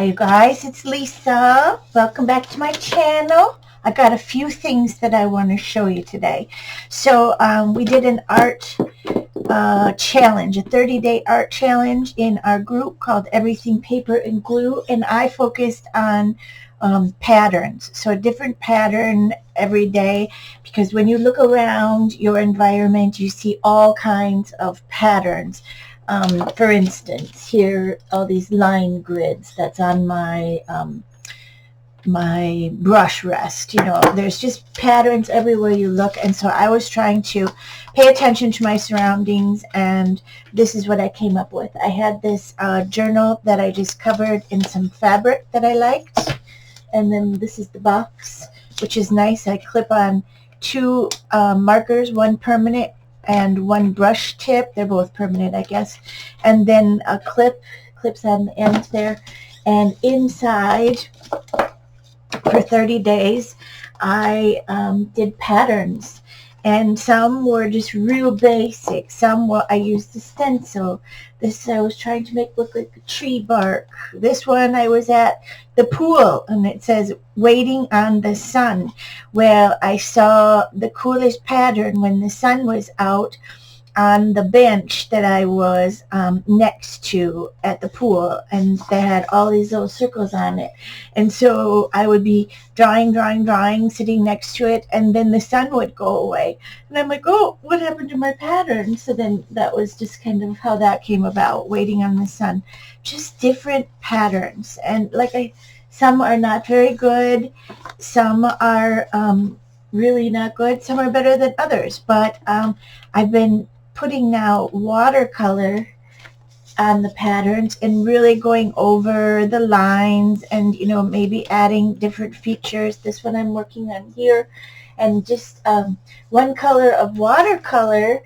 Hi you guys, it's Lisa. Welcome back to my channel. I got a few things that I want to show you today. So we did an art challenge, a 30-day art challenge in our group called Everything Paper and Glue, and I focused on patterns. So a different pattern every day, because when you look around your environment, you see all kinds of patterns. For instance, here, all these line grids that's on my my brush rest. You know, there's just patterns everywhere you look, and so I was trying to pay attention to my surroundings, and this is what I came up with. I had this journal that I just covered in some fabric that I liked, and then this is the box, which is nice. I clip on two markers, one permanent and one brush tip. They're both permanent, I guess. And then a clips on the end there. And inside, for 30 days, I did patterns. And some were just real basic. Some were, I used a stencil. This I was trying to make look like a tree bark. This one I was at the pool, and it says waiting on the sun. Well, I saw the coolest pattern when the sun was out on the bench that I was next to at the pool, and they had all these little circles on it. And so I would be drawing, sitting next to it, and then the sun would go away. And I'm like, oh, what happened to my pattern? So then that was just kind of how that came about, waiting on the sun. Just different patterns. And some are not very good. Some are really not good. Some are better than others. But I've been putting now watercolor on the patterns and really going over the lines and, you know, maybe adding different features. This one I'm working on here, and just one color of watercolor,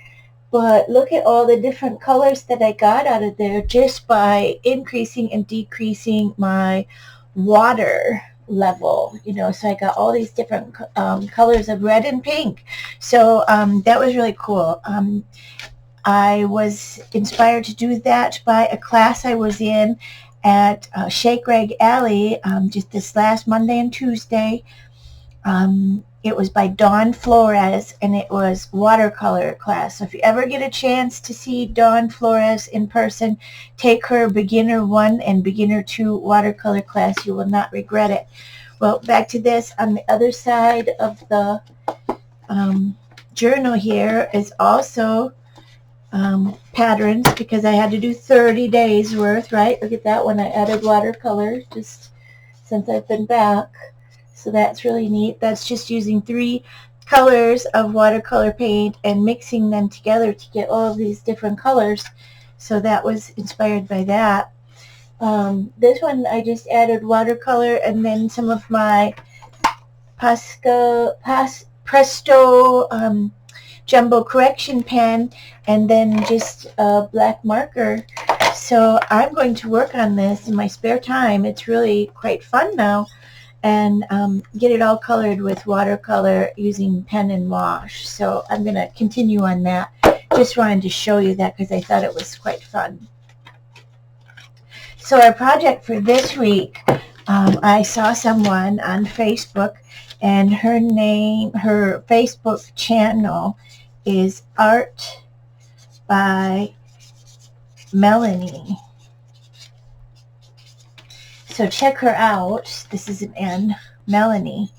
but look at all the different colors that I got out of there just by increasing and decreasing my water level, you know. So I got all these different colors of red and pink. So that was really cool. I was inspired to do that by a class I was in at Shake Rag Alley just this last Monday and Tuesday. It was by Dawn Flores, and it was watercolor class. So if you ever get a chance to see Dawn Flores in person, take her Beginner 1 and Beginner 2 watercolor class. You will not regret it. Well, back to this. On the other side of the journal here is also patterns, because I had to do 30 days worth, right? Look at that one. I added watercolor just since I've been back. So that's really neat. That's just using 3 colors of watercolor paint and mixing them together to get all of these different colors. So that was inspired by that. This one I just added watercolor and then some of my Presto jumbo correction pen, and then just a black marker. So I'm going to work on this in my spare time. It's really quite fun now, and get it all colored with watercolor using pen and wash. So I'm going to continue on that. Just wanted to show you that because I thought it was quite fun. So our project for this week, I saw someone on Facebook, and her Facebook channel is Art by Melanie. So check her out. This is an N, Melanie.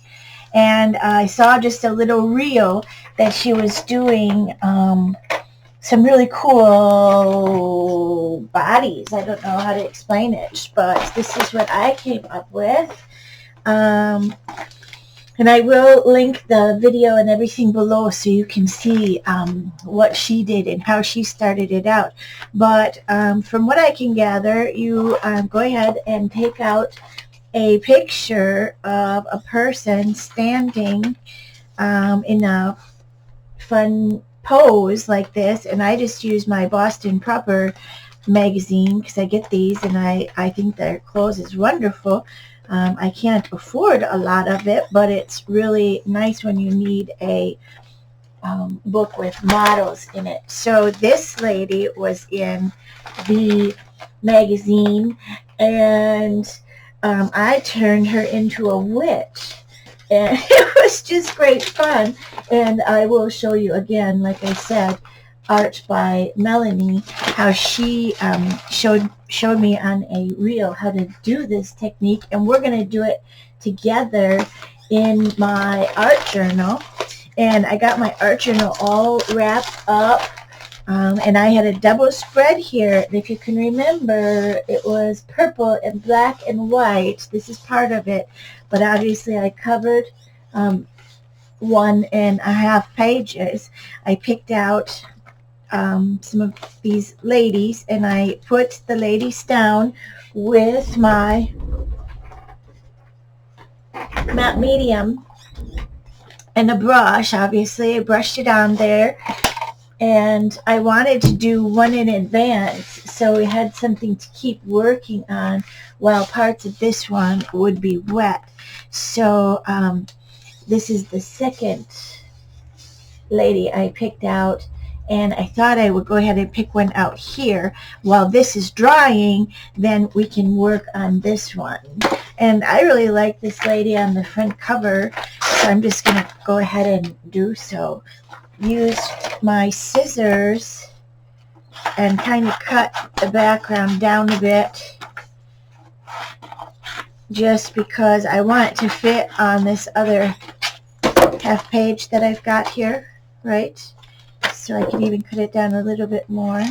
And I saw just a little reel that she was doing some really cool bodies. I don't know how to explain it, but this is what I came up with. And I will link the video and everything below so you can see what she did and how she started it out. But from what I can gather, you go ahead and take out a picture of a person standing in a fun pose like this. And I just use my Boston Proper magazine because I get these, and I think their clothes is wonderful. I can't afford a lot of it, but it's really nice when you need a book with models in it. So this lady was in the magazine, and I turned her into a witch. And it was just great fun. And I will show you again, like I said, art by Melanie, how she showed me on a reel how to do this technique. And we're going to do it together in my art journal. And I got my art journal all wrapped up. And I had a double spread here. And if you can remember, it was purple and black and white. This is part of it. But obviously I covered 1.5 pages. I picked out some of these ladies, and I put the ladies down with my matte medium and a brush. Obviously I brushed it on there, and I wanted to do one in advance so we had something to keep working on while parts of this one would be wet. So this is the second lady I picked out, and I thought I would go ahead and pick one out here while this is drying. Then we can work on this one. And I really like this lady on the front cover, so I'm just going to go ahead and do so. Use my scissors and kind of cut the background down a bit, just because I want it to fit on this other half page that I've got here, right? So I can even cut it down a little bit more.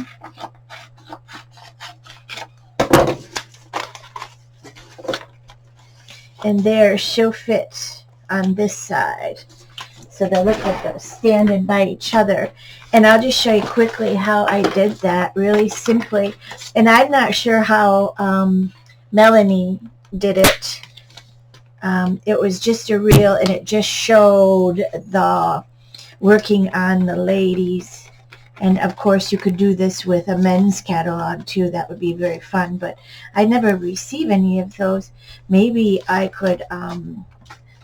And there, she'll fit on this side. So they'll look like they're standing by each other. And I'll just show you quickly how I did that, really simply. And I'm not sure how Melanie did it. It was just a reel, and it just showed the working on the ladies. And of course you could do this with a men's catalog too. That would be very fun, but I never receive any of those. Maybe I could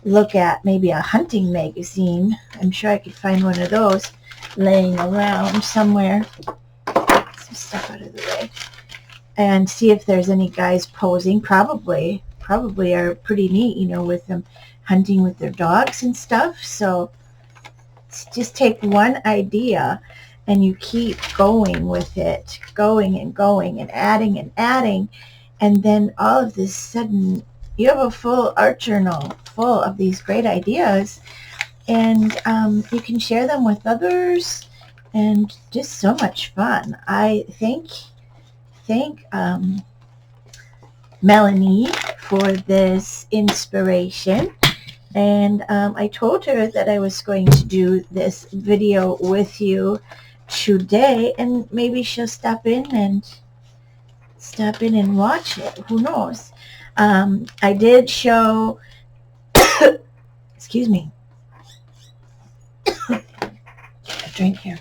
look at maybe a hunting magazine. I'm sure I could find one of those laying around somewhere. Get some stuff out of the way. And see if there's any guys posing. Probably are pretty neat, you know, with them hunting with their dogs and stuff. So just take one idea and you keep going with it, going and going and adding, and then all of this sudden you have a full art journal full of these great ideas, and you can share them with others, and just so much fun. I thank Melanie for this inspiration. And I told her that I was going to do this video with you today, and maybe she'll stop in and watch it. Who knows? I did show excuse me, a drink here.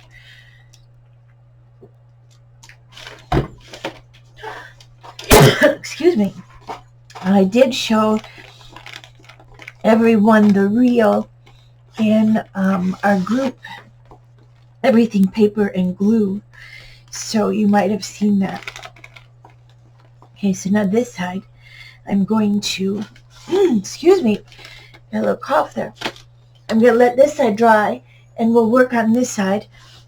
Excuse me. I did show everyone the reel in our group, Everything Paper and Glue, so you might have seen that. Okay, so now this side I'm going to excuse me, got a little cough there. I'm going to let this side dry, and we'll work on this side.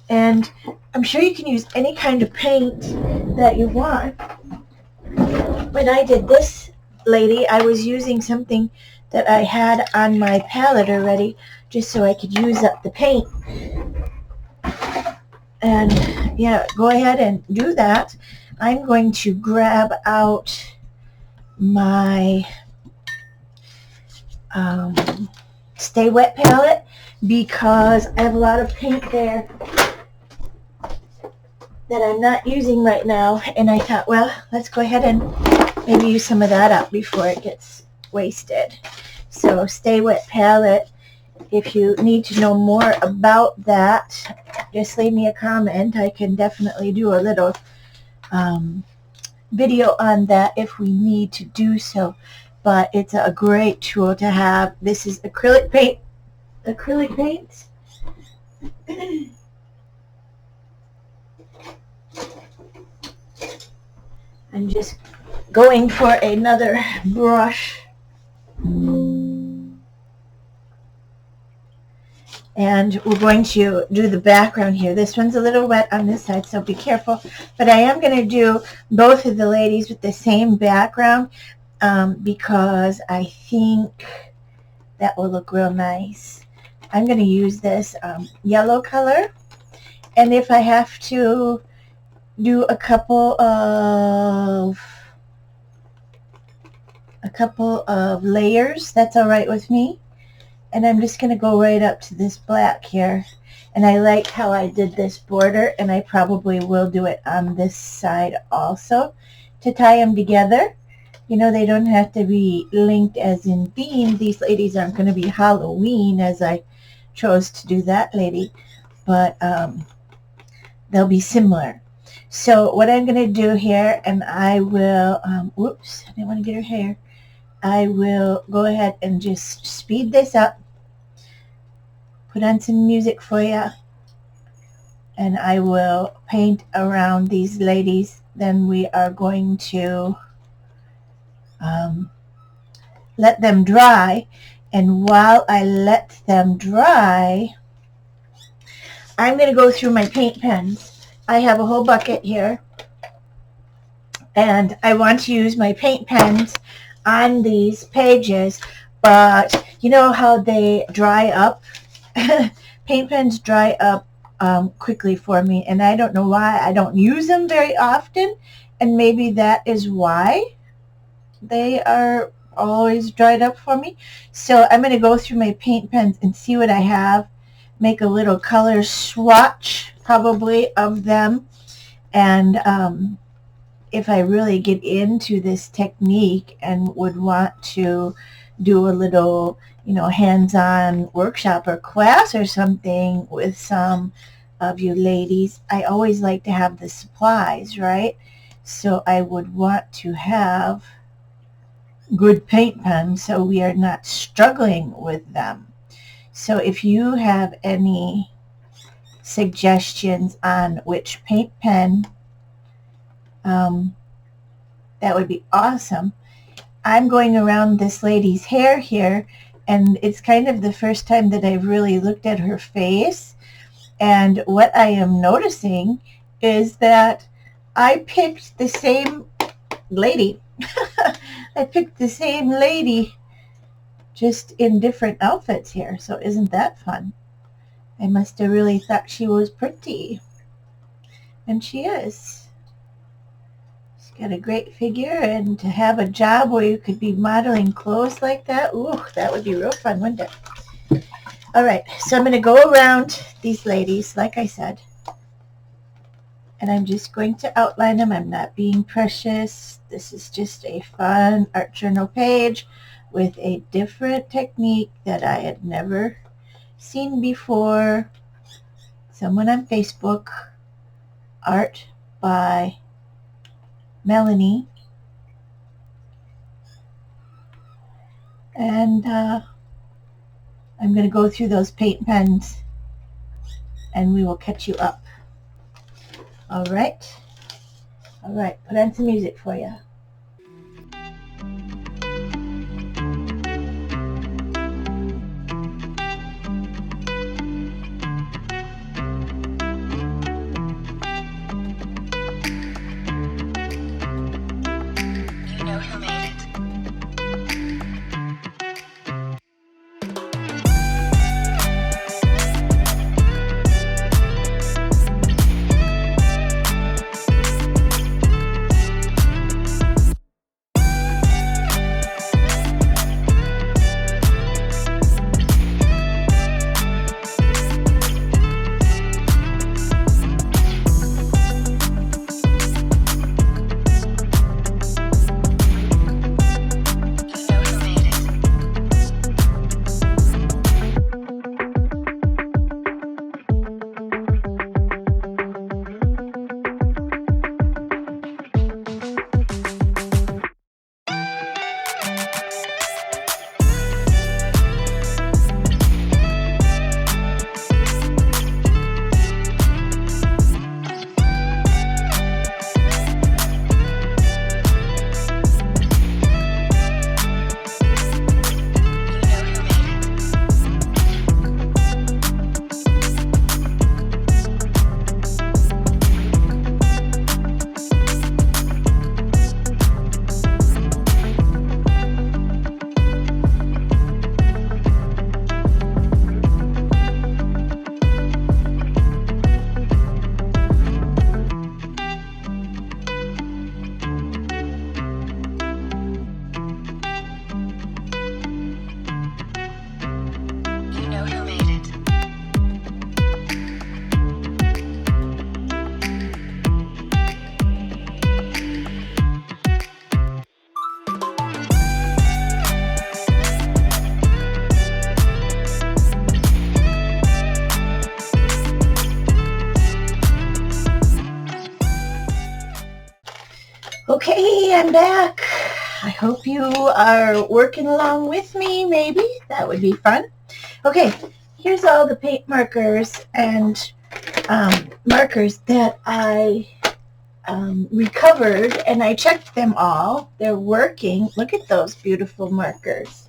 And I'm sure you can use any kind of paint that you want. When I did this lady, I was using something that I had on my palette already, just so I could use up the paint. And yeah, go ahead and do that. I'm going to grab out my Stay Wet palette, because I have a lot of paint there that I'm not using right now, and I thought, well, let's go ahead and maybe use some of that up before it gets wasted. So Stay Wet palette, if you need to know more about that, just leave me a comment. I can definitely do a little video on that if we need to do so. But it's a great tool to have. This is acrylic paint. I'm just going for another brush. And we're going to do the background here. This one's a little wet on this side, so be careful. But I am going to do both of the ladies with the same background because I think that will look real nice. I'm going to use this yellow color. And if I have to do a couple of layers, that's all right with me. And I'm just going to go right up to this black here. And I like how I did this border, and I probably will do it on this side also to tie them together. You know, they don't have to be linked as in theme. These ladies aren't going to be Halloween, as I chose to do that lady, but they'll be similar. So what I'm going to do here, and I will, whoops, I didn't want to get her hair. I will go ahead and just speed this up, put on some music for you, and I will paint around these ladies. Then we are going to let them dry, and while I let them dry, I'm going to go through my paint pens. I have a whole bucket here, and I want to use my paint pens on these pages, but you know how they dry up? Paint pens dry up quickly for me, and I don't know why. I don't use them very often, and maybe that is why they are always dried up for me. So I'm going to go through my paint pens and see what I have, make a little color swatch probably of them, and if I really get into this technique and would want to do a little, you know, hands-on workshop or class or something with some of you ladies, I always like to have the supplies, right? So I would want to have good paint pens so we are not struggling with them. So if you have any suggestions on which paint pen, that would be awesome. I'm going around this lady's hair here, and it's kind of the first time that I've really looked at her face. And what I am noticing is that I picked the same lady. I picked the same lady, just in different outfits here. So isn't that fun? I must have really thought she was pretty. And she is. Got a great figure, and to have a job where you could be modeling clothes like that, ooh, that would be real fun, wouldn't it? All right, so I'm going to go around these ladies, like I said, and I'm just going to outline them. I'm not being precious. This is just a fun art journal page with a different technique that I had never seen before. Someone on Facebook, Art by Melanie, and I'm going to go through those paint pens and we will catch you up. All right, put on some music for you. Okay, I'm back. I hope you are working along with me, maybe. That would be fun. Okay, here's all the paint markers and markers that I recovered, and I checked them all. They're working. Look at those beautiful markers.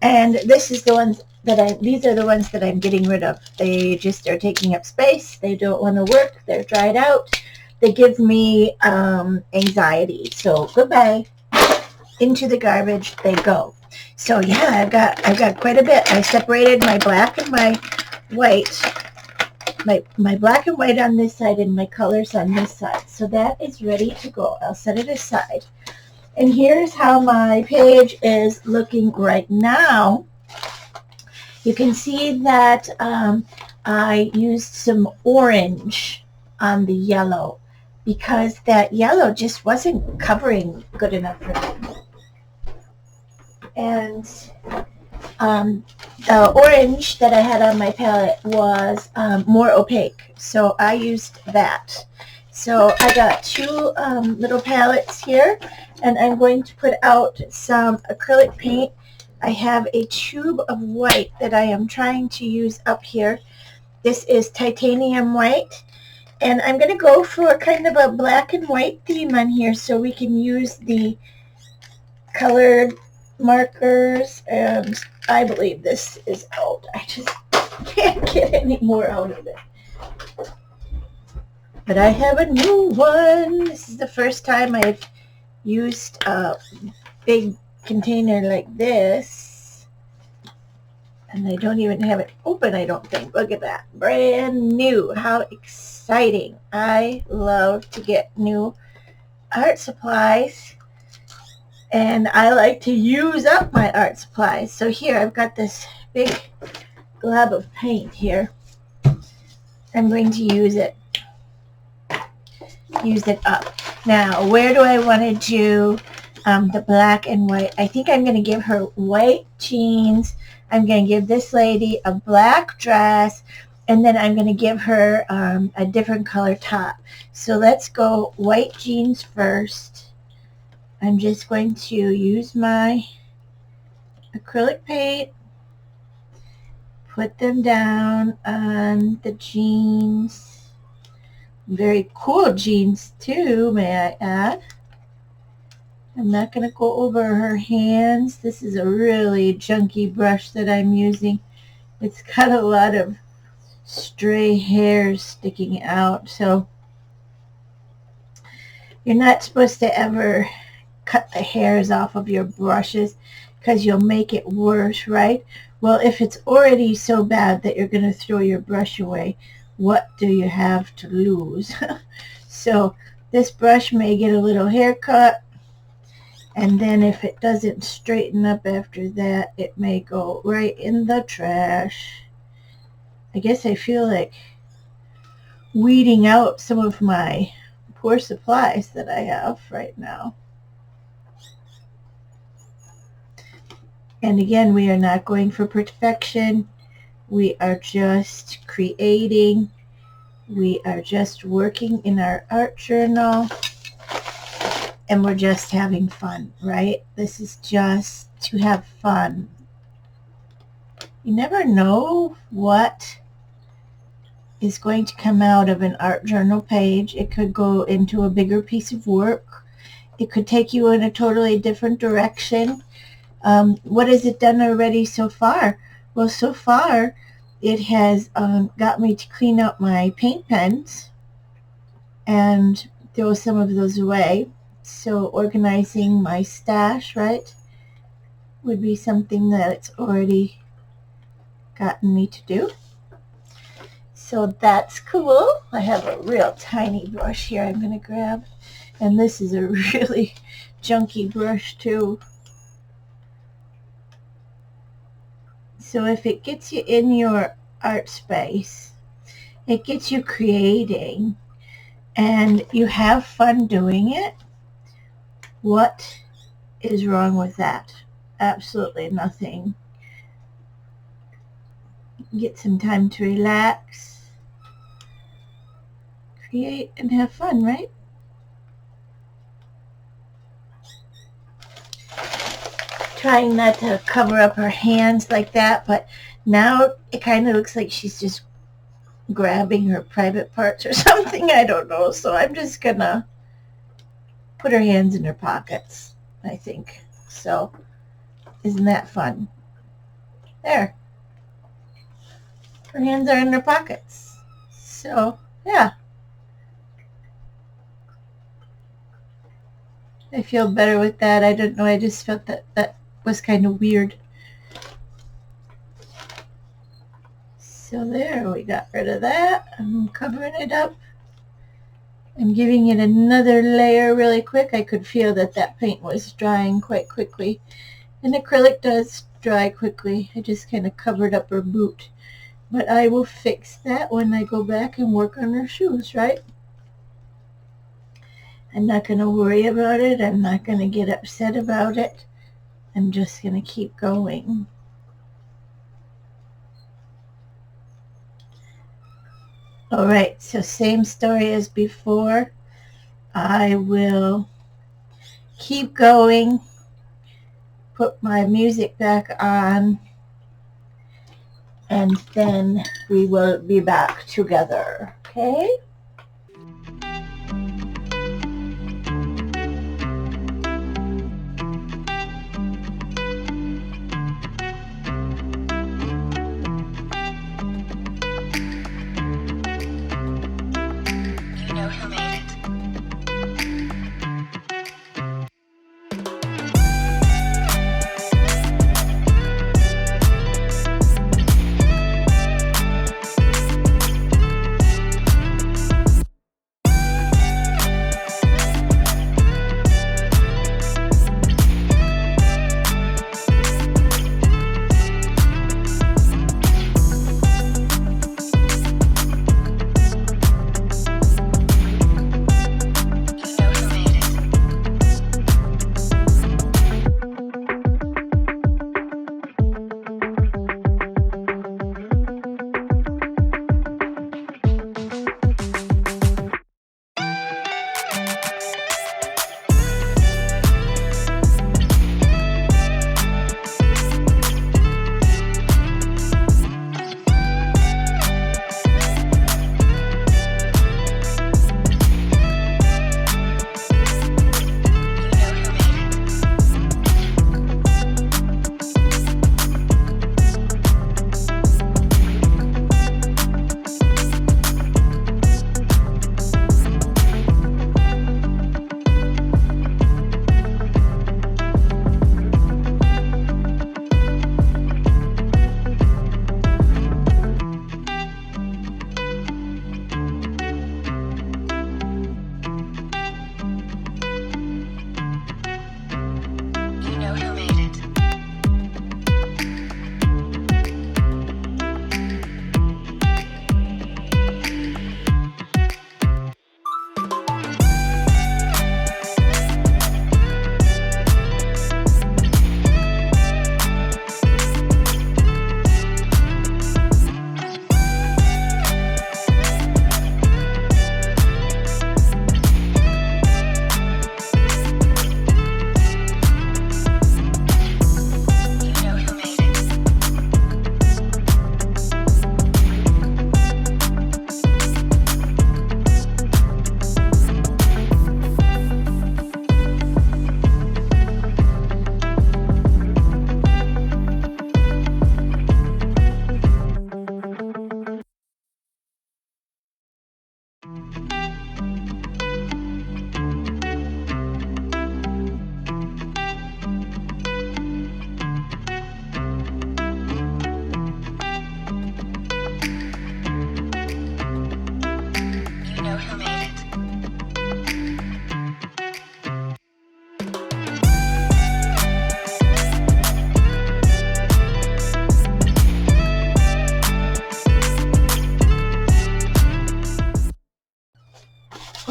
And these are the ones that I'm getting rid of. They just are taking up space. They don't want to work. They're dried out. They give me anxiety. So goodbye. Into the garbage they go. So yeah, I've got quite a bit. I separated my black and my white. My black and white on this side and my colors on this side. So that is ready to go. I'll set it aside. And here's how my page is looking right now. You can see that I used some orange on the yellow because that yellow just wasn't covering good enough for me. And the orange that I had on my palette was more opaque, so I used that. So I got two little palettes here, and I'm going to put out some acrylic paint. I have a tube of white that I am trying to use up here. This is titanium white, and I'm going to go for kind of a black and white theme on here so we can use the colored markers, and I believe this is out. I just can't get any more out of it. But I have a new one. This is the first time I've used a big container like this. And I don't even have it open, I don't think. Look at that. Brand new. How exciting. I love to get new art supplies. And I like to use up my art supplies. So here I've got this big glob of paint here. I'm going to use it up. Now, where do I want to do the black and white? I think I'm going to give her white jeans. I'm going to give this lady a black dress, and then I'm going to give her a different color top. So let's go white jeans first. I'm just going to use my acrylic paint, put them down on the jeans. Very cool jeans too, may I add. I'm not going to go over her hands. This is a really junky brush that I'm using. It's got a lot of stray hairs sticking out, so you're not supposed to ever cut the hairs off of your brushes because you'll make it worse, right? Well, if it's already so bad that you're going to throw your brush away, what do you have to lose? So this brush may get a little haircut, and then if it doesn't straighten up after that, it may go right in the trash. I guess I feel like weeding out some of my poor supplies that I have right now. And again, we are not going for perfection. We are just creating. We are just working in our art journal. And we're just having fun, right? This is just to have fun. You never know what is going to come out of an art journal page. It could go into a bigger piece of work. It could take you in a totally different direction. What has it done already so far? Well, so far it has got me to clean up my paint pens and throw some of those away. So organizing my stash, right, would be something that it's already gotten me to do. So that's cool. I have a real tiny brush here I'm going to grab. And this is a really junky brush too. So if it gets you in your art space, it gets you creating, and you have fun doing it, what is wrong with that? Absolutely nothing. Get some time to relax, create, and have fun, right? trying not to cover up her hands like that, but now it kind of looks like she's just grabbing her private parts or something. I don't know. So I'm just going to put her hands in her pockets, I think. So isn't that fun? There. Her hands are in her pockets. So, yeah. I feel better with that. I don't know. I just felt that that was kind of weird. So there, we got rid of that. I'm covering it up. I'm giving it another layer really quick. I could feel that that paint was drying quite quickly. And acrylic does dry quickly. I just kind of covered up her boot. But I will fix that when I go back and work on her shoes, right? I'm not going to worry about it. I'm not going to get upset about it. I'm just going to keep going. All right, so same story as before. I will keep going, put my music back on, and then we will be back together, okay?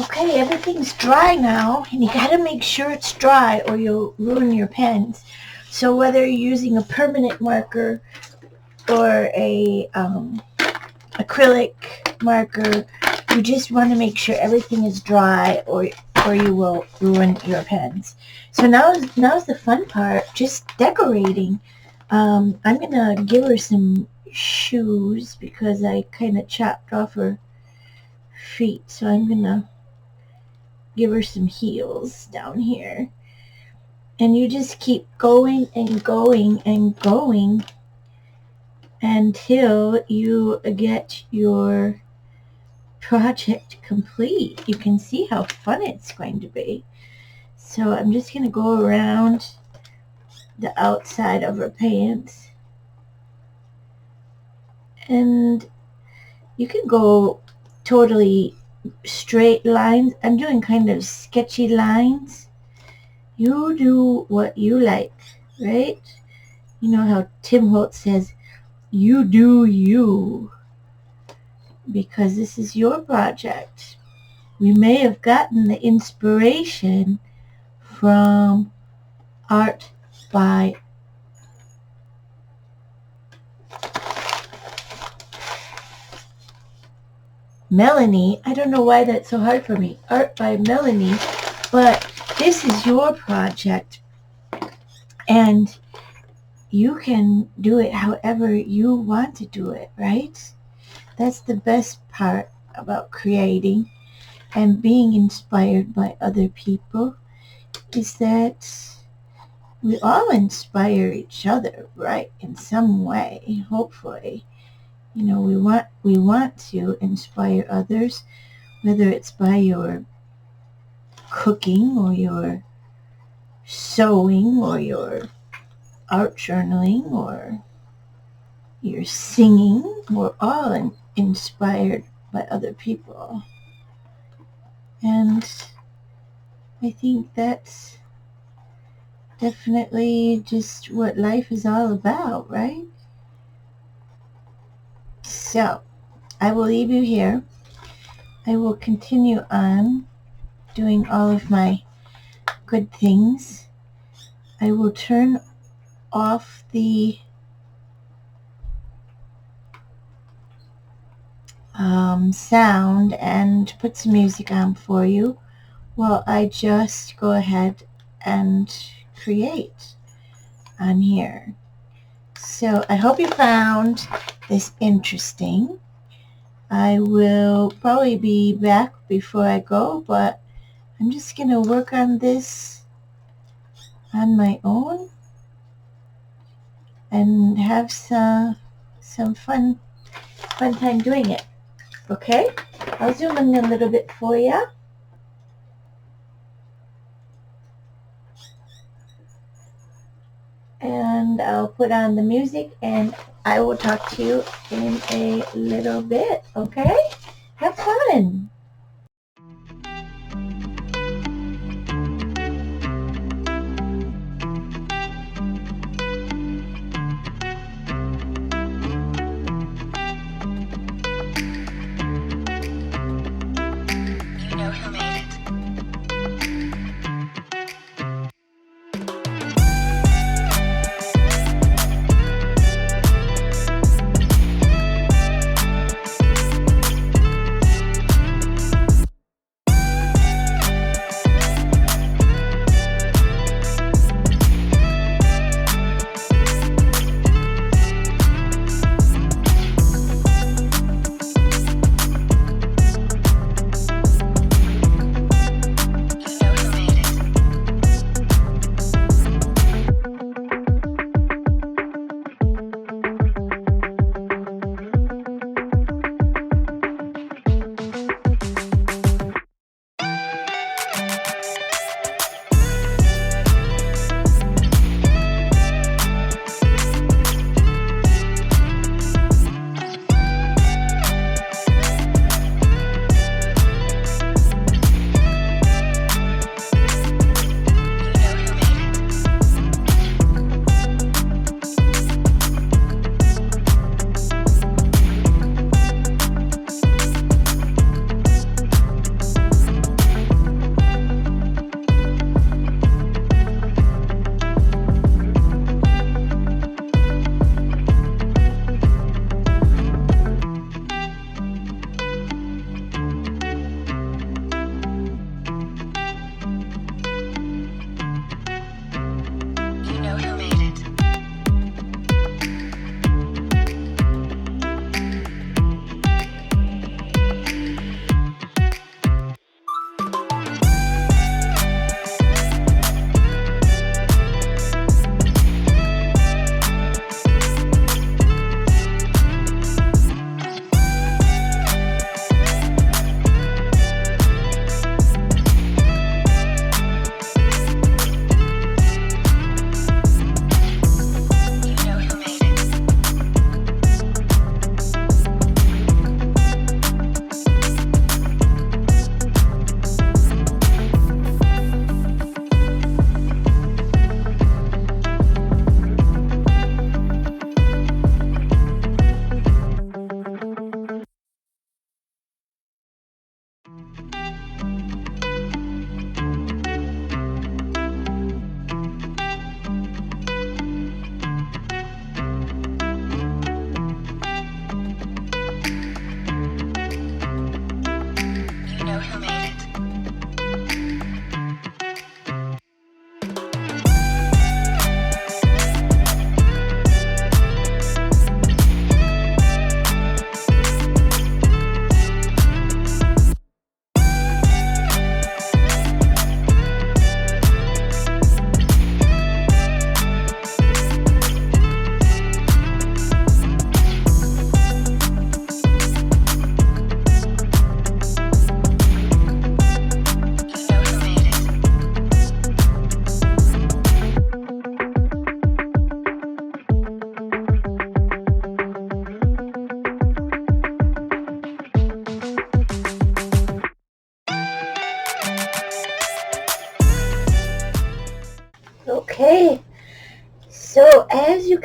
Okay, everything's dry now, and you gotta make sure it's dry or you'll ruin your pens. So whether you're using a permanent marker or a acrylic marker, you just want to make sure everything is dry or or you will ruin your pens. So now's the fun part, just decorating. I'm going to give her some shoes because I kind of chopped off her feet. So I'm going to give her some heels down here. And you just keep going and going and going until you get your project complete. You can see how fun it's going to be. So I'm just going to go around the outside of her pants. And you can go totally straight lines. I'm doing kind of sketchy lines. You do what you like, right? You know how Tim Holtz says, you do you. Because this is your project. We may have gotten the inspiration from Art by Melanie. I don't know why that's so hard for me. Art by Melanie. But this is your project. And you can do it however you want to do it, right? That's the best part about creating and being inspired by other people, is that we all inspire each other, right? In some way, hopefully. You know, we want to inspire others, whether it's by your cooking or your sewing or your art journaling or your singing. We're all inspired by other people. And I think that's definitely just what life is all about, right? So, I will leave you here. I will continue on doing all of my good things. I will turn off the sound and put some music on for you while I just go ahead and create on here. So I hope you found this interesting. I will probably be back before I go, but I'm just going to work on this on my own and have some fun time doing it. Okay? I'll zoom in a little bit for you. And I'll put on the music and I will talk to you in a little bit, okay? Have fun!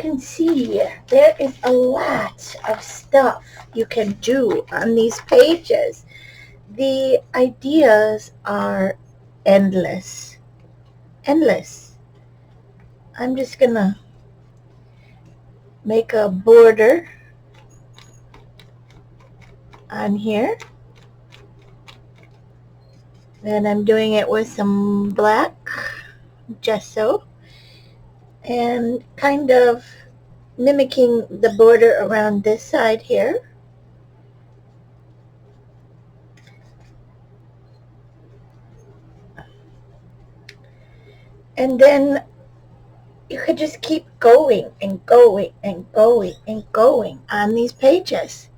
can see, there is a lot of stuff you can do on these pages. The ideas are endless. Endless. I'm just gonna make a border on here. Then I'm doing it with some black gesso and kind of mimicking the border around this side here. And then you could just keep going and going and going and going on these pages.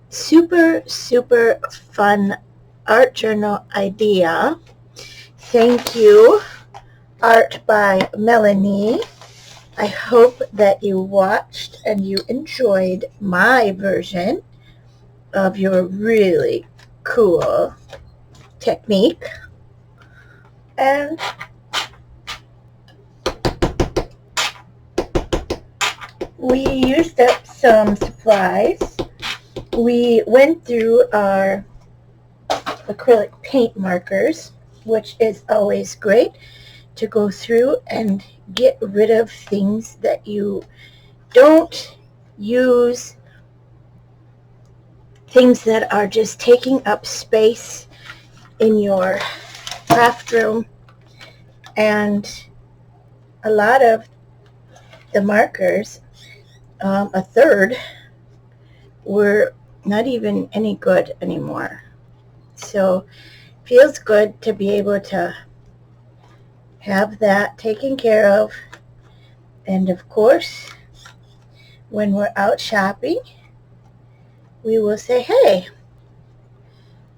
Super, super fun art journal idea. Thank you, Art by Melanie. I hope that you watched and you enjoyed my version of your really cool technique. And we used up some supplies. We went through our acrylic paint markers, which is always great to go through and get rid of things that you don't use, things that are just taking up space in your craft room. And a lot of the markers, a third, were not even any good anymore. So feels good to be able to have that taken care of. And of course, when we're out shopping, we will say, hey,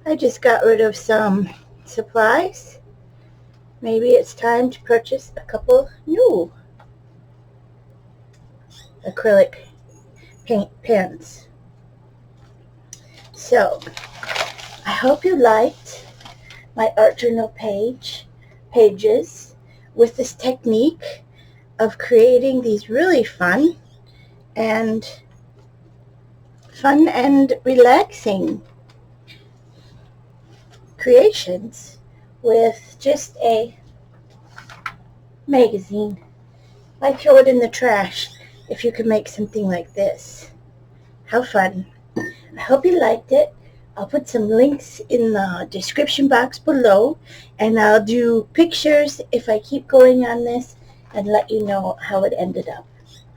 I just got rid of some supplies. Maybe it's time to purchase a couple new acrylic paint pens. So I hope you liked my art journal pages with this technique of creating these really fun and relaxing creations with just a magazine. Why throw it in the trash if you can make something like this? How fun. I hope you liked it. I'll put some links in the description box below, and I'll do pictures if I keep going on this and let you know how it ended up.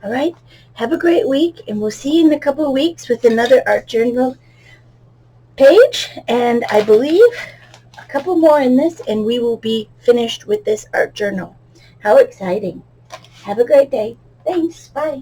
All right? Have a great week, and we'll see you in a couple of weeks with another art journal page, and I believe a couple more in this, and we will be finished with this art journal. How exciting. Have a great day. Thanks. Bye.